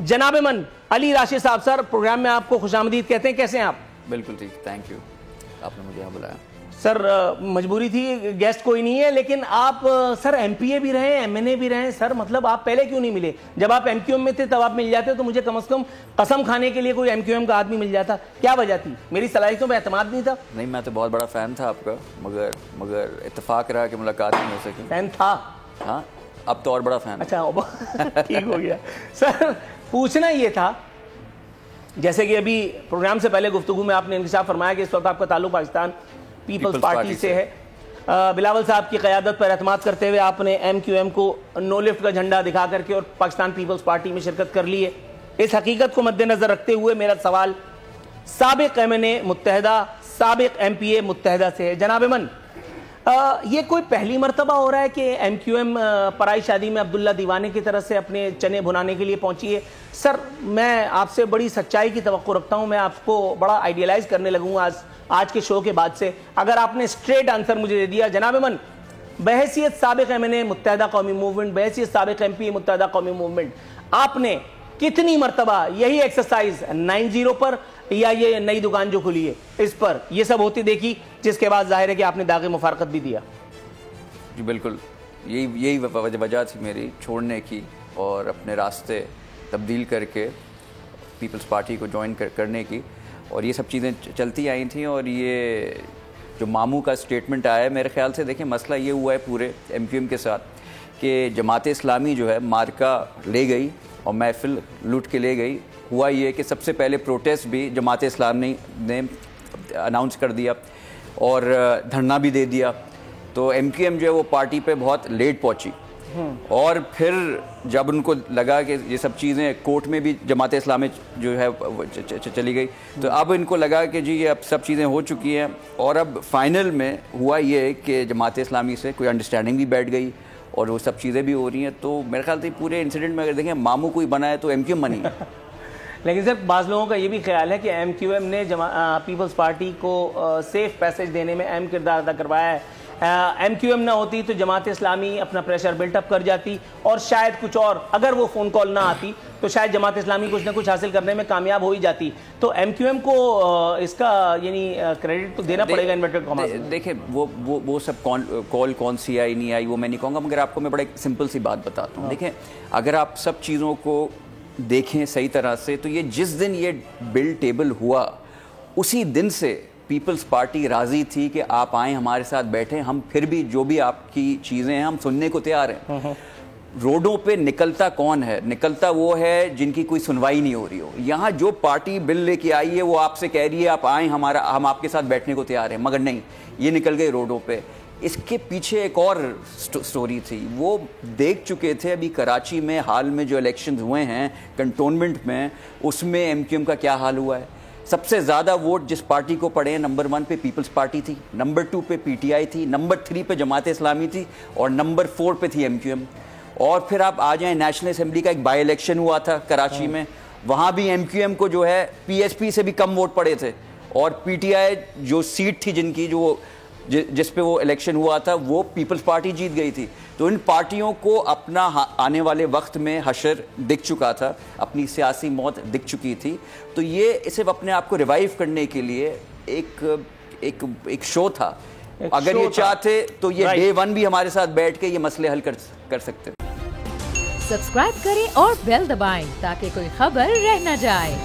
جناب من علی راشد صاحب سر پروگرام میں آپ کو خوش آمدید کہتے ہیں, کیسے ہیں آپ؟ بالکل ٹھیک, تھینک یو, آپ نے مجھے یہاں بلایا. سر مجبوری تھی, گیسٹ کوئی نہیں ہے, لیکن آپ سر ایم پی اے بھی رہے, ایم این اے بھی رہے سر, مطلب آپ پہلے کیوں نہیں ملے؟ جب آپ ایم کیو ایم میں تھے تب آپ مل جاتے تو مجھے کم از کم قسم کھانے کے لیے کوئی ایم کیو ایم کا آدمی مل جاتا. کیا وجہ تھی؟ میری صلاحیتوں پہ اعتماد نہیں تھا؟ نہیں, میں تو بہت بڑا فین تھا آپ کا, مگر اتفاق رہا کہ ملاقات نہیں ہو سکی. فین تھا؟ ہاں, اب تو اور بڑا فین. اچھا ٹھیک ہو گیا. سر پوچھنا یہ تھا, جیسے کہ ابھی پروگرام سے پہلے گفتگو میں آپ نے انکشاف فرمایا کہ اس وقت آپ کا تعلق پاکستان پیپلز پارٹی سے ہے. بلاول صاحب کی قیادت پر اعتماد کرتے ہوئے آپ نے ایم کیو ایم کو نو لفٹ کا جھنڈا دکھا کر کے اور پاکستان پیپلز پارٹی میں شرکت کر لی ہے. اس حقیقت کو مد نظر رکھتے ہوئے میرا سوال سابق ایم این اے متحدہ, سابق ایم پی اے متحدہ سے ہے. جناب من, یہ کوئی پہلی مرتبہ ہو رہا ہے کہ ایم کیو ایم پرائی شادی میں عبداللہ دیوانے کی طرف سے اپنے چنے بھنانے کے لیے پہنچی ہے؟ سر میں آپ سے بڑی سچائی کی توقع رکھتا ہوں, میں آپ کو بڑا آئیڈیلائز کرنے لگوں آج کے شو کے بعد سے, اگر آپ نے اسٹریٹ آنسر مجھے دے دیا. جناب من, بحیثیت سابق ایم این اے متحدہ قومی موومنٹ, بحیثیت سابق ایم پی اے متحدہ قومی موومنٹ, آپ نے کتنی مرتبہ یہی ایکسرسائز 90 پر یا یہ نئی دکان جو کھلی ہے اس پر یہ سب ہوتی دیکھی, جس کے بعد ظاہر ہے کہ آپ نے داغ مفارقت بھی دیا؟ جی بالکل, یہی وجہ تھی میری چھوڑنے کی اور اپنے راستے تبدیل کر کے پیپلز پارٹی کو جوائن کرنے کی, اور یہ سب چیزیں چلتی آئی تھیں. اور یہ جو ماموں کا اسٹیٹمنٹ آیا ہے, میرے خیال سے دیکھیں مسئلہ یہ ہوا ہے پورے ایم کیو ایم کے ساتھ کہ جماعت اسلامی جو ہے مارکا لے گئی اور محفل لوٹ کے لے گئی. ہوا یہ کہ سب سے پہلے پروٹیسٹ بھی جماعت اسلامی نے اناؤنس کر دیا اور دھرنا بھی دے دیا, تو ایم کیو ایم جو ہے وہ پارٹی پہ بہت لیٹ پہنچی. اور پھر جب ان کو لگا کہ یہ سب چیزیں کورٹ میں بھی جماعت اسلامی جو ہے چلی گئی, تو اب ان کو لگا کہ جی یہ اب سب چیزیں ہو چکی ہیں, اور اب فائنل میں ہوا یہ کہ جماعت اسلامی سے کوئی انڈرسٹینڈنگ بھی بیٹھ گئی اور وہ سب چیزیں بھی ہو رہی ہیں. تو میرے خیال سے پورے انسیڈنٹ میں اگر دیکھیں ماموں کوئی بنا ہے تو ایم کیو ایم بنی ہے. لیکن سر بعض لوگوں کا یہ بھی خیال ہے کہ ایم کیو ایم نے پیپلز پارٹی کو سیف پیسج دینے میں اہم کردار ادا کروایا ہے. ایم کیو ایم نہ ہوتی تو جماعت اسلامی اپنا پریشر بلٹ اپ کر جاتی, اور شاید کچھ اور, اگر وہ فون کال نہ آتی تو شاید جماعت اسلامی کچھ نہ کچھ حاصل کرنے میں کامیاب ہو ہی جاتی. تو ایم کیو ایم کو اس کا یعنی کریڈٹ تو دینا پڑے گا انورٹڈ کاماز میں. دیکھیں وہ سب کال کون سی آئی نہیں آئی وہ میں نہیں کہوں گا, مگر آپ کو میں بڑا ایک سمپل سی بات بتاتا ہوں. دیکھیں اگر آپ سب چیزوں کو دیکھیں صحیح طرح سے, تو یہ جس دن یہ بل ٹیبل ہوا اسی دن سے پیپلز پارٹی راضی تھی کہ آپ آئیں ہمارے ساتھ بیٹھیں, ہم پھر بھی جو بھی آپ کی چیزیں ہیں ہم سننے کو تیار ہیں. روڈوں پہ نکلتا کون ہے؟ نکلتا وہ ہے جن کی کوئی سنوائی نہیں ہو رہی ہو. یہاں جو پارٹی بل لے کے آئی ہے وہ آپ سے کہہ رہی ہے آپ آئیں, ہم آپ کے ساتھ بیٹھنے کو تیار ہیں, مگر نہیں, یہ نکل گئے روڈوں پہ. اس کے پیچھے ایک اور سٹوری تھی, وہ دیکھ چکے تھے ابھی کراچی میں حال میں جو الیکشنز ہوئے ہیں کنٹونمنٹ میں, اس میں ایم کیو ایم کا کیا حال ہوا ہے. سب سے زیادہ ووٹ جس پارٹی کو پڑے ہیں نمبر 1 پہ پیپلز پارٹی تھی, نمبر 2 پہ پی ٹی آئی تھی, نمبر 3 پہ جماعت اسلامی تھی, اور نمبر 4 پہ تھی ایم کیو ایم. اور پھر آپ آ جائیں نیشنل اسمبلی کا ایک بائی الیکشن ہوا تھا کراچی میں, وہاں بھی ایم کیو ایم کو جو ہے پی ایس پی سے بھی کم ووٹ پڑے تھے, اور پی ٹی آئی جو سیٹ تھی جن کی جس پہ وہ الیکشن ہوا تھا وہ پیپلز پارٹی جیت گئی تھی. تو ان پارٹیوں کو اپنا آنے والے وقت میں حشر دکھ چکا تھا, اپنی سیاسی موت دکھ چکی تھی. تو یہ صرف اپنے آپ کو ریوائیو کرنے کے لیے ایک شو تھا. اگر یہ چاہتے تو یہ ڈے 1 بھی ہمارے ساتھ بیٹھ کے یہ مسئلے حل کر سکتے. سبسکرائب کریں اور بیل دبائیں تاکہ کوئی خبر رہ نہ جائے.